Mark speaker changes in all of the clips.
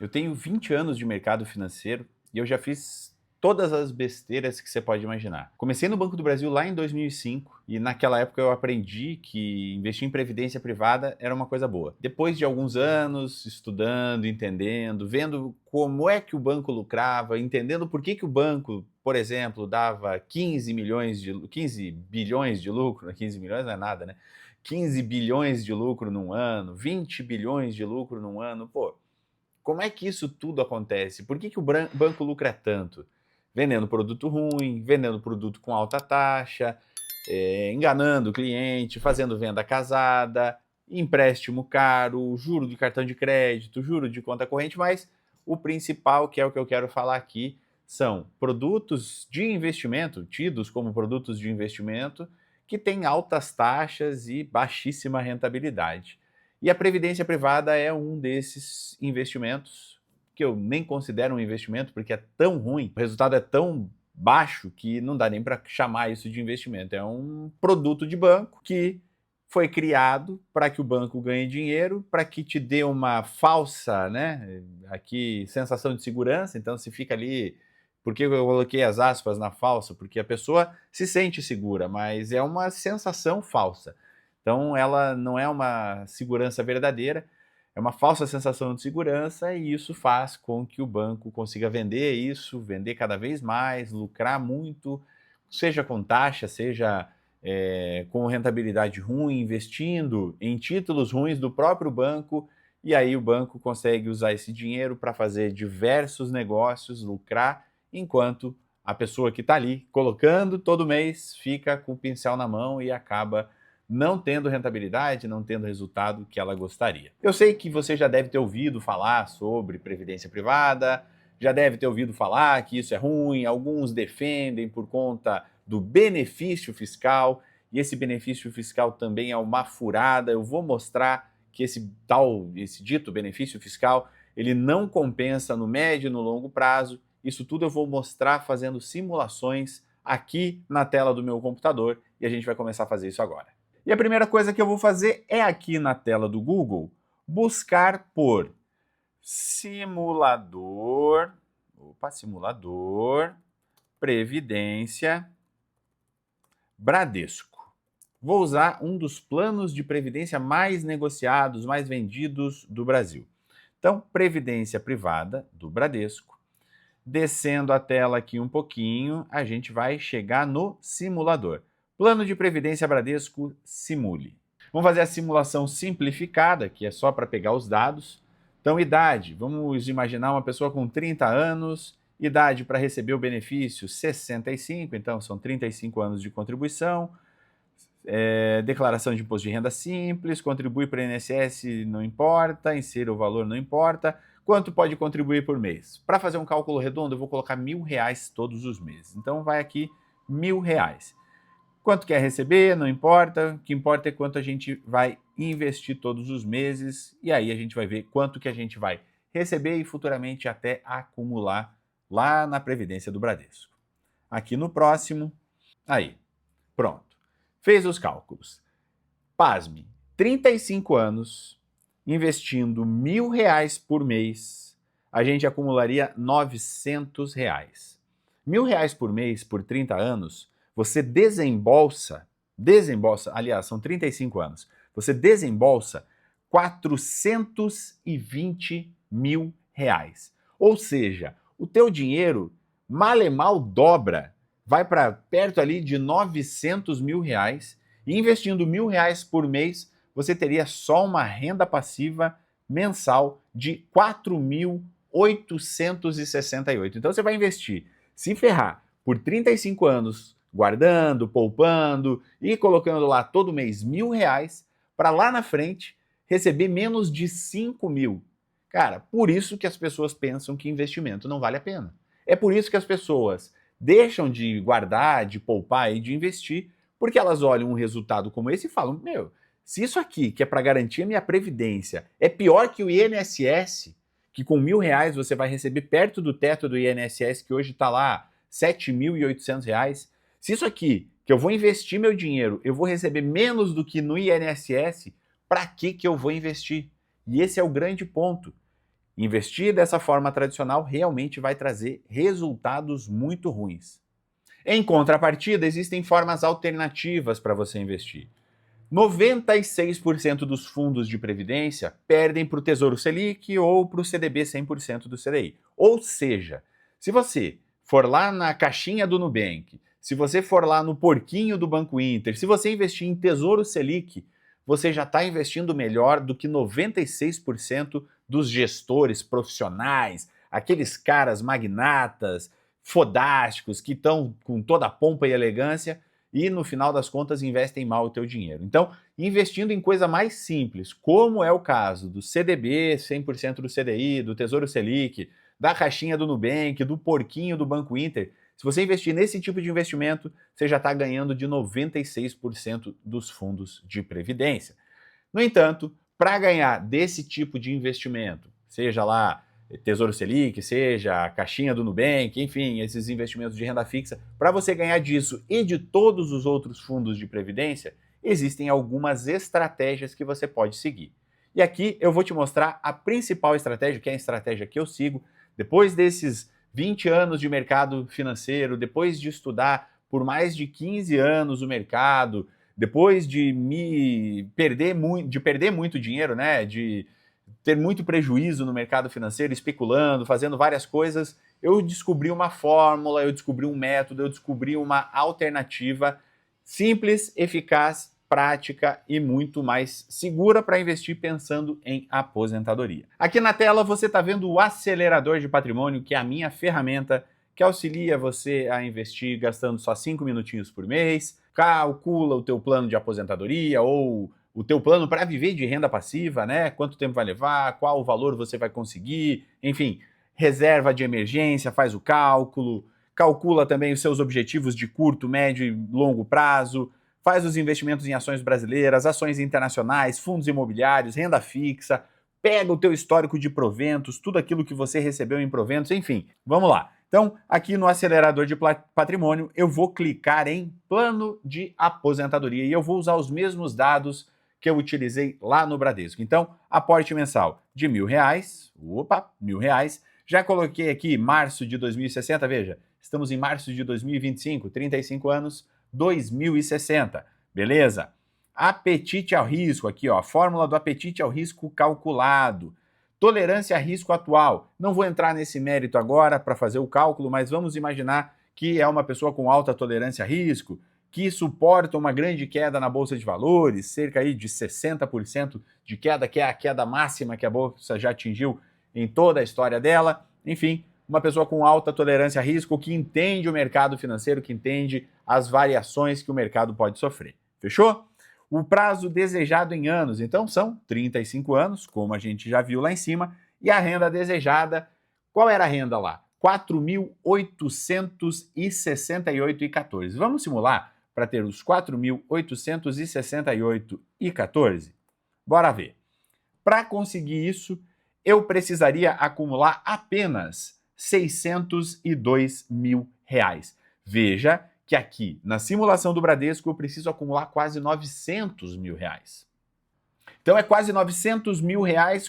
Speaker 1: Eu tenho 20 anos de mercado financeiro e eu já fiz todas as besteiras que você pode imaginar. Comecei no Banco do Brasil lá em 2005 e naquela época eu aprendi que investir em previdência privada era uma coisa boa. Depois de alguns anos estudando, entendendo, vendo como é que o banco lucrava, entendendo por que o banco, por exemplo, dava 15 bilhões de lucro, 15 milhões não é nada, né? 15 bilhões de lucro num ano, 20 bilhões de lucro num ano, pô, como é que isso tudo acontece? Por que o banco lucra tanto? Vendendo produto ruim, vendendo produto com alta taxa, enganando o cliente, fazendo venda casada, empréstimo caro, juro de cartão de crédito, juro de conta corrente, mas o principal, que é o que eu quero falar aqui, são produtos de investimento, tidos como produtos de investimento, que têm altas taxas e baixíssima rentabilidade. E a previdência privada é um desses investimentos que eu nem considero um investimento porque é tão ruim, o resultado é tão baixo que não dá nem para chamar isso de investimento. É um produto de banco que foi criado para que o banco ganhe dinheiro, para que te dê uma falsa, né, aqui sensação de segurança. Então se fica ali, por que eu coloquei as aspas na falsa? Porque a pessoa se sente segura, mas é uma sensação falsa. Então, ela não é uma segurança verdadeira, é uma falsa sensação de segurança e isso faz com que o banco consiga vender isso, vender cada vez mais, lucrar muito, seja com taxa, seja com rentabilidade ruim, investindo em títulos ruins do próprio banco, e aí o banco consegue usar esse dinheiro para fazer diversos negócios, lucrar, enquanto a pessoa que está ali colocando todo mês fica com o pincel na mão e acaba não tendo rentabilidade, não tendo resultado que ela gostaria. Eu sei que você já deve ter ouvido falar sobre previdência privada, já deve ter ouvido falar que isso é ruim, alguns defendem por conta do benefício fiscal, e esse benefício fiscal também é uma furada. Eu vou mostrar que esse dito benefício fiscal, ele não compensa no médio e no longo prazo. Isso tudo eu vou mostrar fazendo simulações aqui na tela do meu computador e a gente vai começar a fazer isso agora. E a primeira coisa que eu vou fazer é aqui na tela do Google, buscar por simulador, Previdência Bradesco. Vou usar um dos planos de previdência mais negociados, mais vendidos do Brasil. Então, Previdência Privada do Bradesco. Descendo a tela aqui um pouquinho, a gente vai chegar no simulador. Plano de Previdência Bradesco Simule. Vamos fazer a simulação simplificada, que é só para pegar os dados. Então, idade, vamos imaginar uma pessoa com 30 anos, idade para receber o benefício 65, então são 35 anos de contribuição. Declaração de imposto de renda simples, contribui para o INSS não importa, insira o valor não importa. Quanto pode contribuir por mês? Para fazer um cálculo redondo, eu vou colocar R$ 1.000 todos os meses. Então vai aqui R$ 1.000. Quanto quer receber, não importa. O que importa é quanto a gente vai investir todos os meses. E aí a gente vai ver quanto que a gente vai receber e futuramente até acumular lá na Previdência do Bradesco. Aqui no próximo, aí, pronto. Fez os cálculos. Pasme, 35 anos, investindo R$ 1.000 por mês, a gente acumularia R$ 900. R$ 1.000 por mês por 30 anos, você desembolsa, aliás, são 35 anos, você desembolsa R$ 420 mil. Ou seja, o teu dinheiro mal e mal dobra, vai para perto ali de R$ 900 mil, e investindo R$ 1.000 por mês, você teria só uma renda passiva mensal de 4.868. Então você vai investir, se ferrar, por 35 anos, guardando, poupando e colocando lá todo mês R$ 1.000, para lá na frente receber menos de 5 mil. Cara, por isso que as pessoas pensam que investimento não vale a pena. É por isso que as pessoas deixam de guardar, de poupar e de investir, porque elas olham um resultado como esse e falam, meu, se isso aqui, que é para garantir a minha previdência, é pior que o INSS, que com R$ 1.000 você vai receber perto do teto do INSS, que hoje está lá R$ 7.800, se isso aqui, que eu vou investir meu dinheiro, eu vou receber menos do que no INSS, para que eu vou investir? E esse é o grande ponto. Investir dessa forma tradicional realmente vai trazer resultados muito ruins. Em contrapartida, existem formas alternativas para você investir. 96% dos fundos de previdência perdem para o Tesouro Selic ou para o CDB 100% do CDI. Ou seja, se você for lá na caixinha do Nubank, se você for lá no porquinho do Banco Inter, se você investir em Tesouro Selic, você já está investindo melhor do que 96% dos gestores profissionais, aqueles caras magnatas, fodásticos, que estão com toda a pompa e elegância e no final das contas investem mal o teu dinheiro. Então, investindo em coisa mais simples, como é o caso do CDB, 100% do CDI, do Tesouro Selic, da caixinha do Nubank, do porquinho do Banco Inter, se você investir nesse tipo de investimento, você já está ganhando de 96% dos fundos de previdência. No entanto, para ganhar desse tipo de investimento, seja lá Tesouro Selic, seja a caixinha do Nubank, enfim, esses investimentos de renda fixa, para você ganhar disso e de todos os outros fundos de previdência, existem algumas estratégias que você pode seguir. E aqui eu vou te mostrar a principal estratégia, que é a estratégia que eu sigo, depois desses 20 anos de mercado financeiro, depois de estudar por mais de 15 anos o mercado, depois de perder muito dinheiro, né, de ter muito prejuízo no mercado financeiro, especulando, fazendo várias coisas, eu descobri uma fórmula, eu descobri um método, eu descobri uma alternativa simples, eficaz, prática e muito mais segura para investir pensando em aposentadoria. Aqui na tela você está vendo o Acelerador de Patrimônio, que é a minha ferramenta que auxilia você a investir gastando só 5 minutinhos por mês, calcula o teu plano de aposentadoria ou o teu plano para viver de renda passiva, né? Quanto tempo vai levar, qual o valor você vai conseguir, enfim, reserva de emergência, faz o cálculo, calcula também os seus objetivos de curto, médio e longo prazo, faz os investimentos em ações brasileiras, ações internacionais, fundos imobiliários, renda fixa, pega o teu histórico de proventos, tudo aquilo que você recebeu em proventos, enfim, vamos lá. Então, aqui no Acelerador de Patrimônio, eu vou clicar em Plano de Aposentadoria e eu vou usar os mesmos dados que eu utilizei lá no Bradesco. Então, aporte mensal de R$1.000, R$1.000. Já coloquei aqui março de 2060, veja, estamos em março de 2025, 35 anos, 2060, beleza? Apetite ao risco, aqui ó, a fórmula do apetite ao risco calculado. Tolerância a risco atual. Não vou entrar nesse mérito agora para fazer o cálculo, mas vamos imaginar que é uma pessoa com alta tolerância a risco, que suporta uma grande queda na Bolsa de Valores, cerca aí de 60% de queda, que é a queda máxima que a Bolsa já atingiu em toda a história dela. Enfim, uma pessoa com alta tolerância a risco, que entende o mercado financeiro, que entende as variações que o mercado pode sofrer. Fechou? O prazo desejado em anos, então, são 35 anos, como a gente já viu lá em cima, e a renda desejada, qual era a renda lá? R$ 4.868,14. Vamos simular para ter os 4.868,14? Bora ver. Para conseguir isso, eu precisaria acumular apenas R$602 mil. Veja que aqui, na simulação do Bradesco, eu preciso acumular quase R$900 mil. Então é quase R$900 mil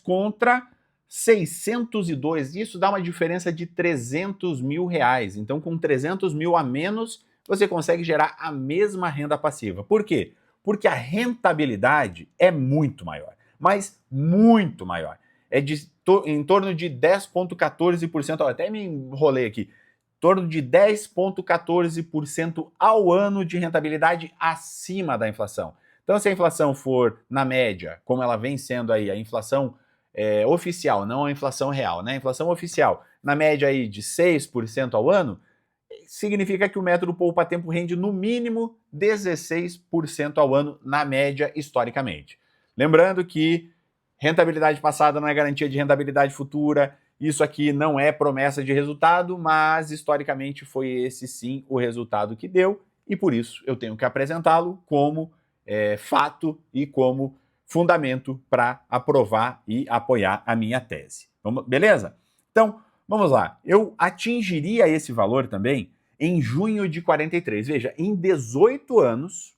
Speaker 1: contra 602. Isso dá uma diferença de R$300 mil. Então, com 300 mil a menos, você consegue gerar a mesma renda passiva. Por quê? Porque a rentabilidade é muito maior, mas muito maior. É em torno de 10,14%, até me enrolei aqui, em torno de 10,14% ao ano de rentabilidade acima da inflação. Então, se a inflação for na média, como ela vem sendo aí, a inflação oficial, não a inflação real, né? A inflação oficial, na média aí de 6% ao ano, significa que o método poupa-tempo rende no mínimo 16% ao ano, na média, historicamente. Lembrando que rentabilidade passada não é garantia de rentabilidade futura, isso aqui não é promessa de resultado, mas historicamente foi esse sim o resultado que deu, e por isso eu tenho que apresentá-lo como fato e como fundamento para aprovar e apoiar a minha tese. Beleza? Então, vamos lá. Eu atingiria esse valor também em junho de 43. Veja, em 18 anos,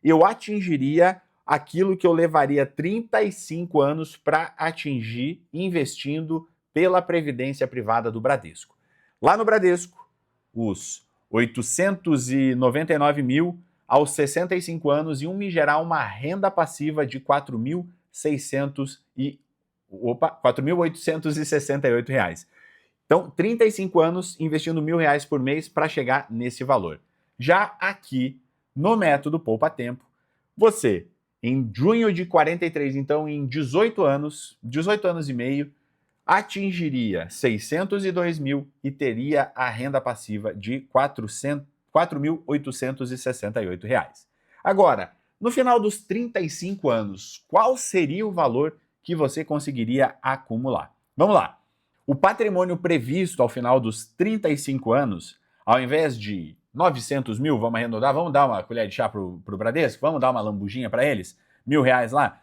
Speaker 1: eu atingiria aquilo que eu levaria 35 anos para atingir investindo pela Previdência Privada do Bradesco. Lá no Bradesco, os 899 mil aos 65 anos iam me gerar uma renda passiva de R$ 4.868. Então, 35 anos investindo R$ 1.000 por mês para chegar nesse valor. Já aqui, no método Poupa Tempo, você, em junho de 43, então em 18 anos e meio, atingiria 602 mil e teria a renda passiva de R$ 4.868. Agora, no final dos 35 anos, qual seria o valor que você conseguiria acumular? Vamos lá. O patrimônio previsto ao final dos 35 anos, ao invés de 900 mil, vamos arredondar, vamos dar uma colher de chá pro Bradesco, vamos dar uma lambujinha para eles, R$ 1.000 lá,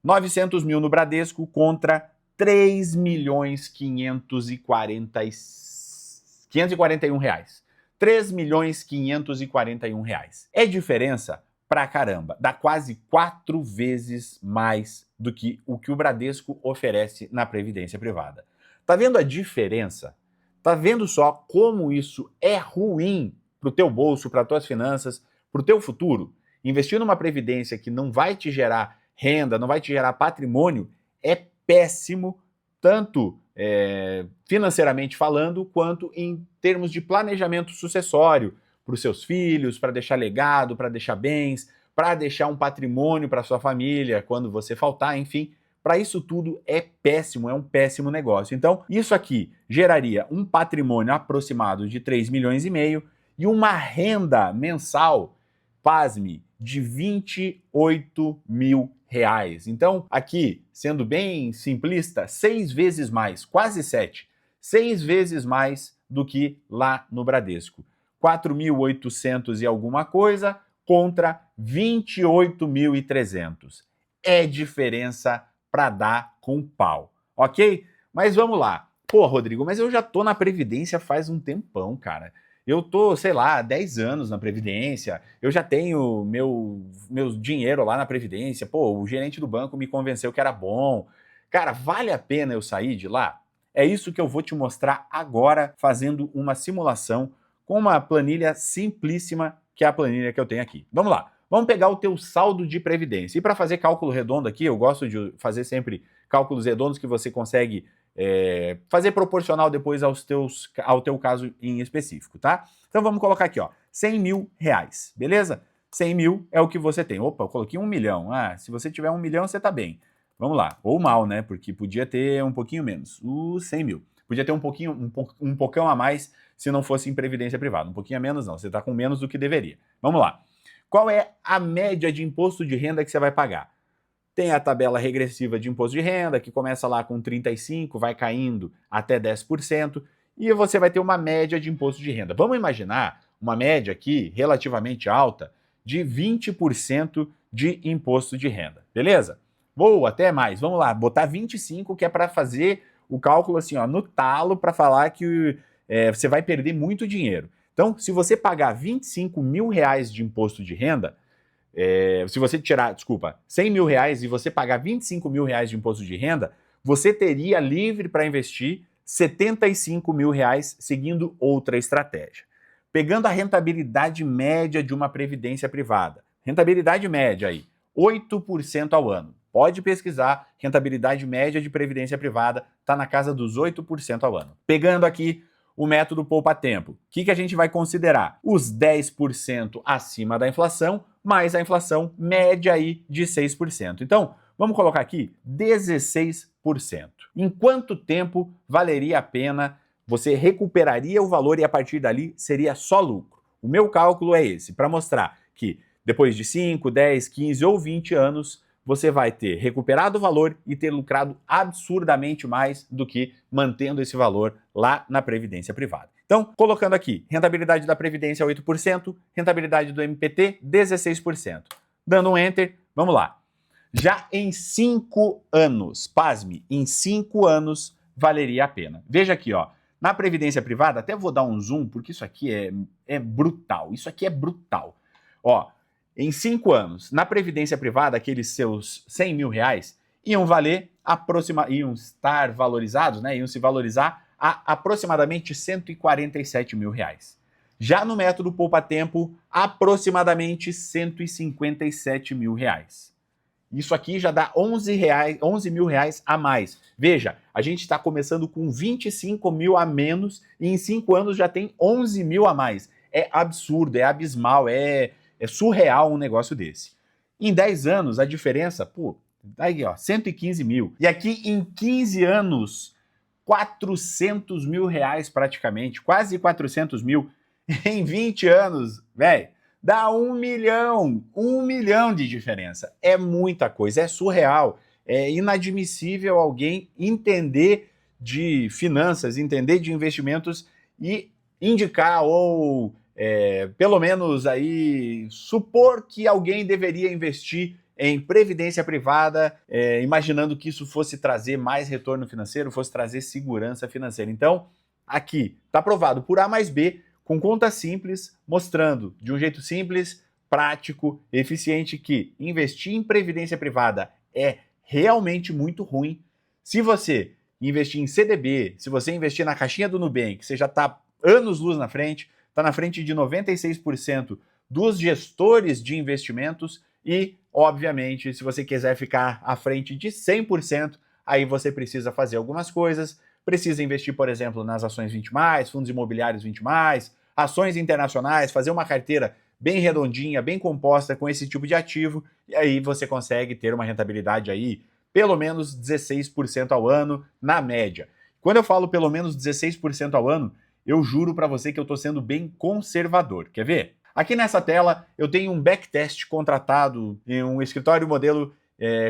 Speaker 1: 900 mil no Bradesco contra 3.541 reais. 3.541 reais. É diferença pra caramba. Dá quase 4 vezes mais do que o Bradesco oferece na Previdência Privada. Tá vendo a diferença? Tá vendo só como isso é ruim pro teu bolso, para tuas finanças, pro teu futuro? Investir numa previdência que não vai te gerar renda, não vai te gerar patrimônio, é péssimo, tanto financeiramente falando, quanto em termos de planejamento sucessório para os seus filhos, para deixar legado, para deixar bens, para deixar um patrimônio para sua família quando você faltar, enfim. Para isso tudo é péssimo, é um péssimo negócio. Então, isso aqui geraria um patrimônio aproximado de 3,5 milhões e uma renda mensal, pasme, de 28 mil reais. Então, aqui, sendo bem simplista, 6 vezes mais, quase 7, 6 vezes mais do que lá no Bradesco. 4.800 e alguma coisa contra 28.300. É diferença para dar com pau, ok? Mas vamos lá. Pô, Rodrigo, mas eu já tô na Previdência faz um tempão, cara. Eu tô, sei lá, 10 anos na Previdência, eu já tenho meu dinheiro lá na Previdência, pô, o gerente do banco me convenceu que era bom. Cara, vale a pena eu sair de lá? É isso que eu vou te mostrar agora, fazendo uma simulação com uma planilha simplíssima, que é a planilha que eu tenho aqui. Vamos lá, vamos pegar o teu saldo de Previdência. E para fazer cálculo redondo aqui, eu gosto de fazer sempre cálculos redondos que você consegue fazer proporcional depois ao teu caso em específico, tá? Então vamos colocar aqui, ó, 100 mil reais, beleza? 100 mil é o que você tem. Opa, eu coloquei 1 milhão. Ah, se você tiver 1 milhão, você tá bem. Vamos lá. Ou mal, né? Porque podia ter um pouquinho menos. 100 mil. Podia ter um pocão a mais se não fosse em previdência privada. Um pouquinho a menos não, você tá com menos do que deveria. Vamos lá. Qual é a média de imposto de renda que você vai pagar? Tem a tabela regressiva de imposto de renda, que começa lá com 35%, vai caindo até 10%, e você vai ter uma média de imposto de renda. Vamos imaginar uma média aqui relativamente alta de 20% de imposto de renda, beleza? Vou até mais, vamos lá, botar 25%, que é para fazer o cálculo assim, ó, no talo, para falar que você vai perder muito dinheiro. Então, se você pagar 25 mil reais de imposto de renda, se você tirar, 100 mil reais e você pagar 25 mil reais de imposto de renda, você teria livre para investir 75 mil reais seguindo outra estratégia. Pegando a rentabilidade média de uma previdência privada, rentabilidade média aí, 8% ao ano. Pode pesquisar, rentabilidade média de previdência privada está na casa dos 8% ao ano. Pegando aqui o método Poupa Tempo, o que a gente vai considerar? Os 10% acima da inflação, mais a inflação média aí de 6%. Então, vamos colocar aqui 16%. Em quanto tempo valeria a pena, você recuperaria o valor e a partir dali seria só lucro? O meu cálculo é esse, para mostrar que depois de 5, 10, 15 ou 20 anos, você vai ter recuperado o valor e ter lucrado absurdamente mais do que mantendo esse valor lá na Previdência Privada. Então, colocando aqui, rentabilidade da Previdência 8%, rentabilidade do MPT 16%. Dando um Enter, vamos lá. Já em 5 anos, pasme, em 5 anos valeria a pena. Veja aqui, ó, na Previdência Privada, até vou dar um zoom, porque isso aqui é brutal, isso aqui é brutal. Ó, em 5 anos, na previdência privada, aqueles seus 100 mil reais iam valer iam estar valorizados, né? Iam se valorizar a aproximadamente 147 mil reais. Já no método poupa-tempo, aproximadamente 157 mil reais. Isso aqui já dá 11 mil reais a mais. Veja, a gente está começando com 25 mil a menos e em 5 anos já tem 11 mil a mais. É absurdo, é abismal, é surreal um negócio desse. Em 10 anos, a diferença, pô, aí ó, 115 mil. E aqui em 15 anos, 400 mil reais praticamente, quase 400 mil. Em 20 anos, velho, dá 1 milhão de diferença. É muita coisa, é surreal. É inadmissível alguém entender de finanças, entender de investimentos e indicar ou pelo menos aí supor que alguém deveria investir em previdência privada, imaginando que isso fosse trazer mais retorno financeiro, fosse trazer segurança financeira. Então, aqui está provado por A mais B, com conta simples, mostrando de um jeito simples, prático, eficiente, que investir em previdência privada é realmente muito ruim. Se você investir em CDB, se você investir na caixinha do Nubank, você já está anos-luz na frente, está na frente de 96% dos gestores de investimentos e, obviamente, se você quiser ficar à frente de 100%, aí você precisa fazer algumas coisas, precisa investir, por exemplo, nas ações 20+, fundos imobiliários 20+, ações internacionais, fazer uma carteira bem redondinha, bem composta com esse tipo de ativo, e aí você consegue ter uma rentabilidade aí pelo menos 16% ao ano na média. Quando eu falo pelo menos 16% ao ano, eu juro para você que eu estou sendo bem conservador. Quer ver? Aqui nessa tela eu tenho um backtest contratado em um escritório modelo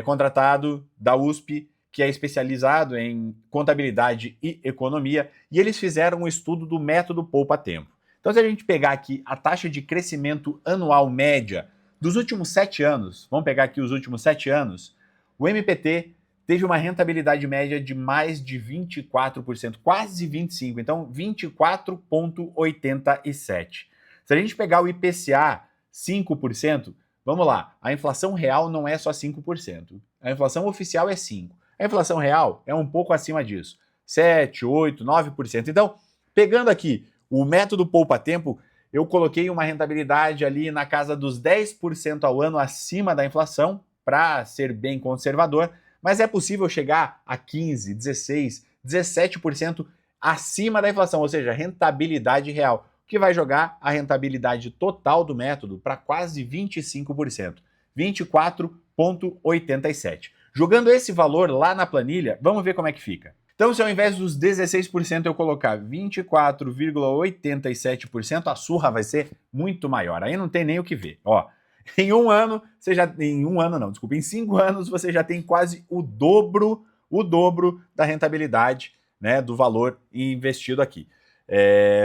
Speaker 1: contratado da USP, que é especializado em contabilidade e economia, e eles fizeram um estudo do método poupa-tempo. Então, se a gente pegar aqui a taxa de crescimento anual média dos últimos 7 anos, vamos pegar aqui os últimos 7 anos, o MPT teve uma rentabilidade média de mais de 24%, quase 25%, então 24,87%. Se a gente pegar o IPCA 5%, vamos lá, a inflação real não é só 5%, a inflação oficial é 5%. A inflação real é um pouco acima disso, 7, 8, 9%. Então, pegando aqui o método poupa-tempo, eu coloquei uma rentabilidade ali na casa dos 10% ao ano acima da inflação, para ser bem conservador, mas é possível chegar a 15, 16, 17% acima da inflação, ou seja, rentabilidade real, o que vai jogar a rentabilidade total do método para quase 25%, 24,87%. Jogando esse valor lá na planilha, vamos ver como é que fica. Então, se ao invés dos 16% eu colocar 24,87%, a surra vai ser muito maior. Aí não tem nem o que ver. Ó, em 1 ano, em 5 anos você já tem quase o dobro da rentabilidade, né, do valor investido aqui.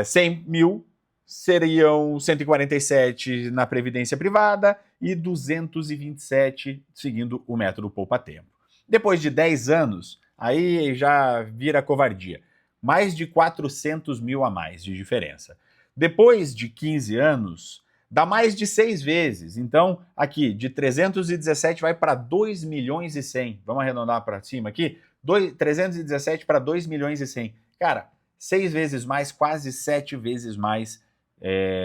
Speaker 1: 100 mil seriam 147 na previdência privada e 227 seguindo o método poupa-tempo. Depois de 10 anos, aí já vira covardia. Mais de 400 mil a mais de diferença. Depois de 15 anos, dá mais de 6 vezes. Então, aqui, de 317 vai para 2 milhões e 100. Vamos arredondar para cima aqui? 317 para 2 milhões e 100. Cara, 6 vezes mais, quase 7 vezes mais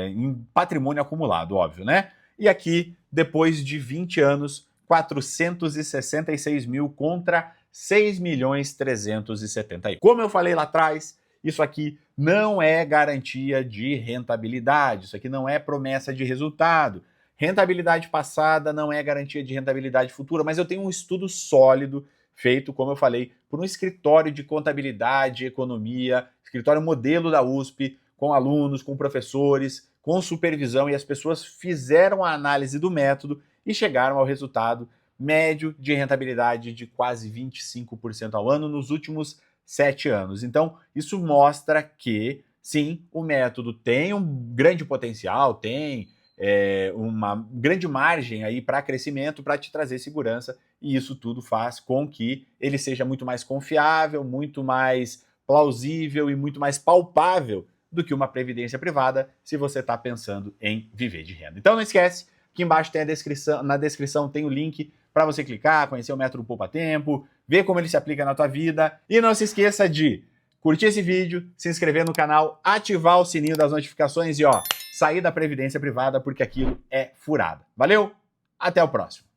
Speaker 1: em patrimônio acumulado, óbvio, né? E aqui, depois de 20 anos, 466 mil contra 6 milhões 371. Como eu falei lá atrás, isso aqui não é garantia de rentabilidade, isso aqui não é promessa de resultado. Rentabilidade passada não é garantia de rentabilidade futura, mas eu tenho um estudo sólido feito, como eu falei, por um escritório de contabilidade e economia, escritório modelo da USP, com alunos, com professores, com supervisão, e as pessoas fizeram a análise do método e chegaram ao resultado médio de rentabilidade de quase 25% ao ano nos últimos 7 anos. Então, isso mostra que, sim, o método tem um grande potencial, tem uma grande margem aí para crescimento, para te trazer segurança, e isso tudo faz com que ele seja muito mais confiável, muito mais plausível e muito mais palpável do que uma previdência privada, se você está pensando em viver de renda. Então não esquece, Aqui embaixo tem a descrição, na descrição tem o link para você clicar, conhecer o método Poupa Tempo, ver como ele se aplica na tua vida. E não se esqueça de curtir esse vídeo, se inscrever no canal, ativar o sininho das notificações e sair da previdência privada porque aquilo é furada. Valeu? Até o próximo.